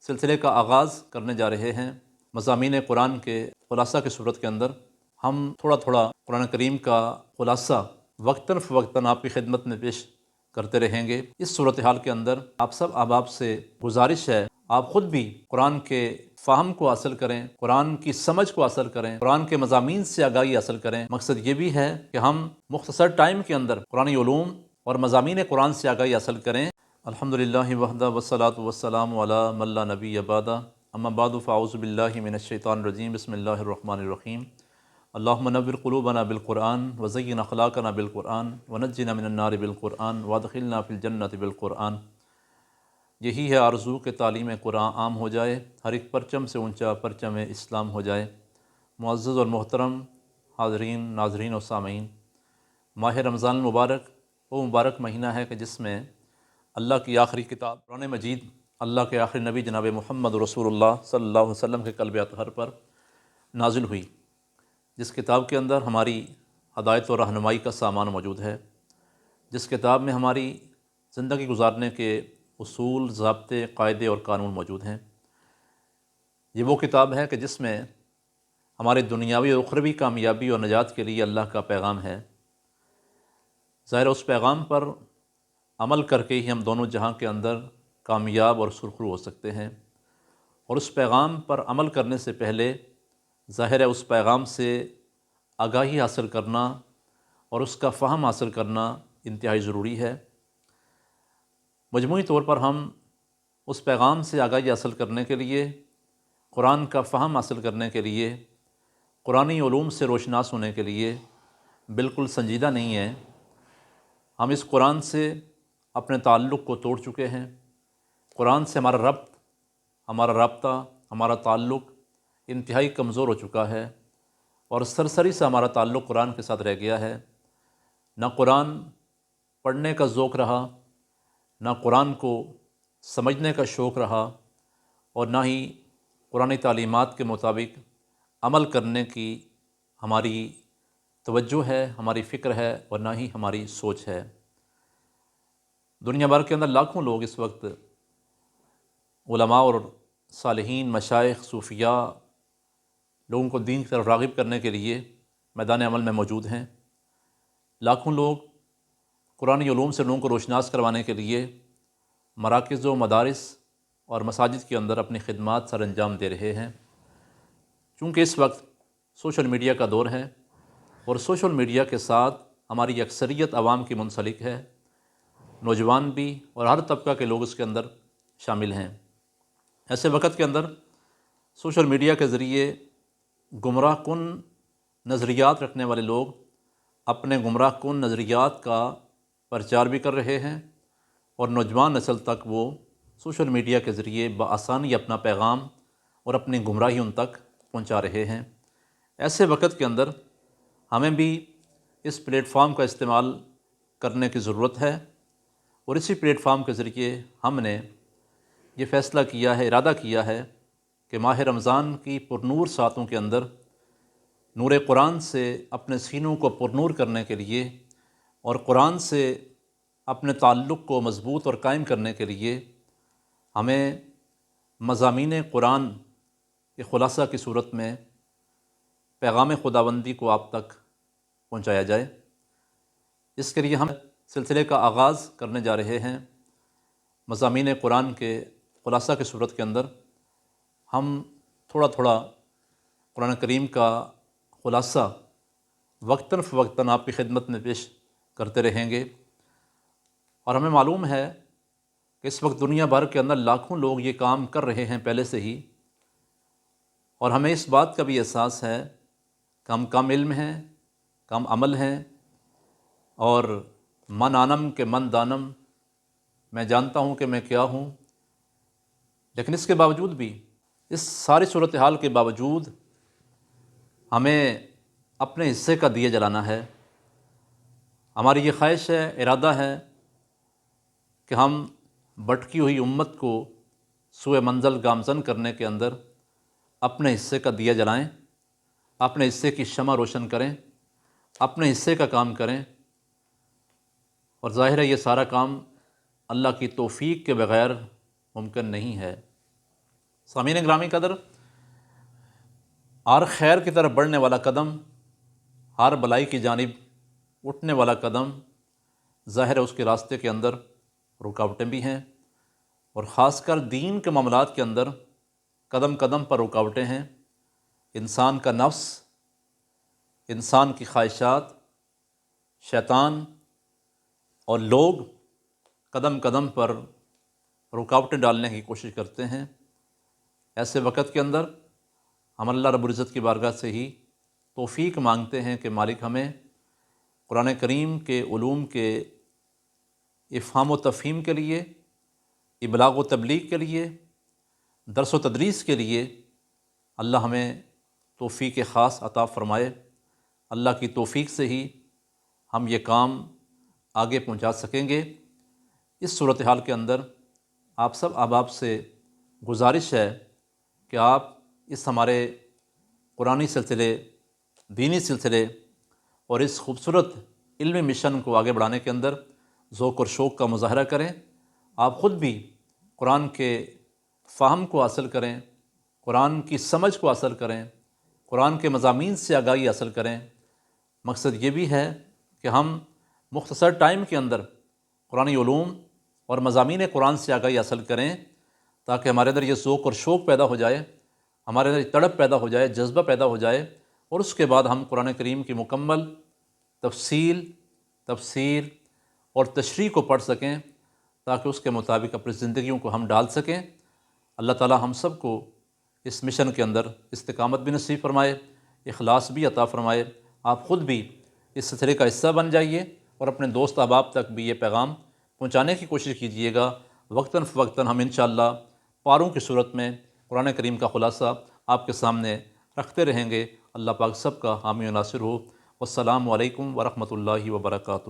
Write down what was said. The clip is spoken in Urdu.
سلسلے کا آغاز کرنے جا رہے ہیں مضامین قرآن کے خلاصہ کی صورت کے اندر۔ ہم تھوڑا تھوڑا قرآن کریم کا خلاصہ وقتاً فوقتاً آپ کی خدمت میں پیش کرتے رہیں گے۔ اس صورتحال کے اندر آپ سب احباب سے گزارش ہے آپ خود بھی قرآن کے فہم کو حاصل کریں، قرآن کی سمجھ کو حاصل کریں، قرآن کے مضامین سے آگاہی حاصل کریں۔ مقصد یہ بھی ہے کہ ہم مختصر ٹائم کے اندر قرآنی علوم اور مضامین قرآن سے آگاہی حاصل کریں۔ الحمدللہ وحدہ والصلاۃ والسلام علی من لا نبی بعدہ، اما بعد فاعوذ باللہ من الشیطان الرجیم، بسم اللہ الرحمن الرحیم۔ اللہم نور قلوبنا بالقرآن وزین اخلاقنا بالقرآن ونجنا من النار بالقرآن وادخلنا فی الجنۃ بالقرآن۔ یہی ہے آرزو کہ تعلیم قرآن عام ہو جائے، ہر ایک پرچم سے اونچا پرچم اسلام ہو جائے۔ معزز اور محترم حاضرین، ناظرین و سامعین، ماہ رمضان المبارک وہ مبارک مہینہ ہے کہ جس میں اللہ کی آخری کتاب قرآن مجید اللہ کے آخری نبی جناب محمد رسول اللہ صلی اللہ علیہ وسلم کے قلب اطہر پر نازل ہوئی، جس کتاب کے اندر ہماری ہدایت و رہنمائی کا سامان موجود ہے، جس کتاب میں ہماری زندگی گزارنے کے اصول، ضابطے، قاعدے اور قانون موجود ہیں۔ یہ وہ کتاب ہے کہ جس میں ہمارے دنیاوی اور اخروی کامیابی اور نجات کے لیے اللہ کا پیغام ہے۔ ظاہر اس پیغام پر عمل کر کے ہی ہم دونوں جہاں کے اندر کامیاب اور سرخرو ہو سکتے ہیں، اور اس پیغام پر عمل کرنے سے پہلے ظاہر ہے اس پیغام سے آگاہی حاصل کرنا اور اس کا فہم حاصل کرنا انتہائی ضروری ہے۔ مجموعی طور پر ہم اس پیغام سے آگاہی حاصل کرنے کے لیے، قرآن کا فہم حاصل کرنے کے لیے، قرآنی علوم سے روشناس ہونے کے لیے بالکل سنجیدہ نہیں ہیں۔ ہم اس قرآن سے اپنے تعلق کو توڑ چکے ہیں۔ قرآن سے ہمارا رابطہ، ہمارا تعلق انتہائی کمزور ہو چکا ہے، اور سرسری سے ہمارا تعلق قرآن کے ساتھ رہ گیا ہے۔ نہ قرآن پڑھنے کا ذوق رہا، نہ قرآن کو سمجھنے کا شوق رہا، اور نہ ہی قرآنی تعلیمات کے مطابق عمل کرنے کی ہماری توجہ ہے، ہماری فکر ہے، اور نہ ہی ہماری سوچ ہے۔ دنیا بھر کے اندر لاکھوں لوگ اس وقت علماء اور صالحین، مشائخ، صوفیاء لوگوں کو دین کی طرف راغب کرنے کے لیے میدان عمل میں موجود ہیں۔ لاکھوں لوگ قرآنی علوم سے لوگوں کو روشناس کروانے کے لیے مراکز و مدارس اور مساجد کے اندر اپنی خدمات سر انجام دے رہے ہیں۔ چونکہ اس وقت سوشل میڈیا کا دور ہے، اور سوشل میڈیا کے ساتھ ہماری اکثریت عوام کی منسلک ہے، نوجوان بھی اور ہر طبقہ کے لوگ اس کے اندر شامل ہیں۔ ایسے وقت کے اندر سوشل میڈیا کے ذریعے گمراہ کن نظریات رکھنے والے لوگ اپنے گمراہ کن نظریات کا پرچار بھی کر رہے ہیں، اور نوجوان نسل تک وہ سوشل میڈیا کے ذریعے بآسانی اپنا پیغام اور اپنی گمراہی ان تک پہنچا رہے ہیں۔ ایسے وقت کے اندر ہمیں بھی اس پلیٹ فارم کا استعمال کرنے کی ضرورت ہے، اور اسی پلیٹ فارم کے ذریعے ہم نے یہ فیصلہ کیا ہے، ارادہ کیا ہے کہ ماہ رمضان کی پرنور ساعتوں کے اندر نور قرآن سے اپنے سینوں کو پرنور کرنے کے لیے، اور قرآن سے اپنے تعلق کو مضبوط اور قائم کرنے کے لیے ہمیں مضامین قرآن کے خلاصہ کی صورت میں پیغام خداوندی کو آپ تک پہنچایا جائے۔ اس کے لیے ہم سلسلے کا آغاز کرنے جا رہے ہیں مضامین قرآن کے خلاصہ کی صورت کے اندر۔ ہم تھوڑا تھوڑا قرآن کریم کا خلاصہ وقتاً فوقتاً آپ کی خدمت میں پیش کرتے رہیں گے، اور ہمیں معلوم ہے کہ اس وقت دنیا بھر کے اندر لاکھوں لوگ یہ کام کر رہے ہیں پہلے سے ہی، اور ہمیں اس بات کا بھی احساس ہے کہ ہم کم علم ہیں، کم عمل ہیں، اور من آنم کے من دانم، میں جانتا ہوں کہ میں کیا ہوں، لیکن اس کے باوجود بھی، اس ساری صورتحال کے باوجود ہمیں اپنے حصے کا دیے جلانا ہے۔ ہماری یہ خواہش ہے، ارادہ ہے کہ ہم بھٹکی ہوئی امت کو سوئے منزل گامزن کرنے کے اندر اپنے حصے کا دیا جلائیں، اپنے حصے کی شمع روشن کریں، اپنے حصے کا کام کریں، اور ظاہر ہے یہ سارا کام اللہ کی توفیق کے بغیر ممکن نہیں ہے۔ سامعین گرامی قدر، ہر خیر کی طرف بڑھنے والا قدم، ہر بلائی کی جانب اٹھنے والا قدم، ظاہر ہے اس کے راستے کے اندر رکاوٹیں بھی ہیں، اور خاص کر دین کے معاملات کے اندر قدم قدم پر رکاوٹیں ہیں۔ انسان کا نفس، انسان کی خواہشات، شیطان اور لوگ قدم قدم پر رکاوٹیں ڈالنے کی کوشش کرتے ہیں۔ ایسے وقت کے اندر ہم اللہ رب العزت کی بارگاہ سے ہی توفیق مانگتے ہیں کہ مالک ہمیں قرآن کریم کے علوم کے افہام و تفہیم کے لیے، ابلاغ و تبلیغ کے لیے، درس و تدریس کے لیے اللہ ہمیں توفیق خاص عطا فرمائے۔ اللہ کی توفیق سے ہی ہم یہ کام آگے پہنچا سکیں گے۔ اس صورتحال کے اندر آپ سب احباب سے گزارش ہے کہ آپ اس ہمارے قرآنی سلسلے، دینی سلسلے اور اس خوبصورت علمی مشن کو آگے بڑھانے کے اندر ذوق اور شوق کا مظاہرہ کریں۔ آپ خود بھی قرآن کے فہم کو حاصل کریں، قرآن کی سمجھ کو حاصل کریں، قرآن کے مضامین سے آگاہی حاصل کریں۔ مقصد یہ بھی ہے کہ ہم مختصر ٹائم کے اندر قرآنی علوم اور مضامین قرآن سے آگاہی حاصل کریں، تاکہ ہمارے اندر یہ ذوق اور شوق پیدا ہو جائے، ہمارے اندر تڑپ پیدا ہو جائے، جذبہ پیدا ہو جائے، اور اس کے بعد ہم قرآن کریم کی مکمل تفصیل، تفسیر اور تشریح کو پڑھ سکیں، تاکہ اس کے مطابق اپنی زندگیوں کو ہم ڈال سکیں۔ اللہ تعالی ہم سب کو اس مشن کے اندر استقامت بھی نصیب فرمائے، اخلاص بھی عطا فرمائے۔ آپ خود بھی اس سلسلے کا حصہ بن جائیے اور اپنے دوست احباب تک بھی یہ پیغام پہنچانے کی کوشش کیجیے گا۔ وقتاً فوقتاً ہم انشاءاللہ پاروں کی صورت میں قرآن کریم کا خلاصہ آپ کے سامنے رکھتے رہیں گے۔ اللہ پاک سب کا حامی و ناصر ہو۔ والسلام علیکم ورحمۃ اللہ وبرکاتہ۔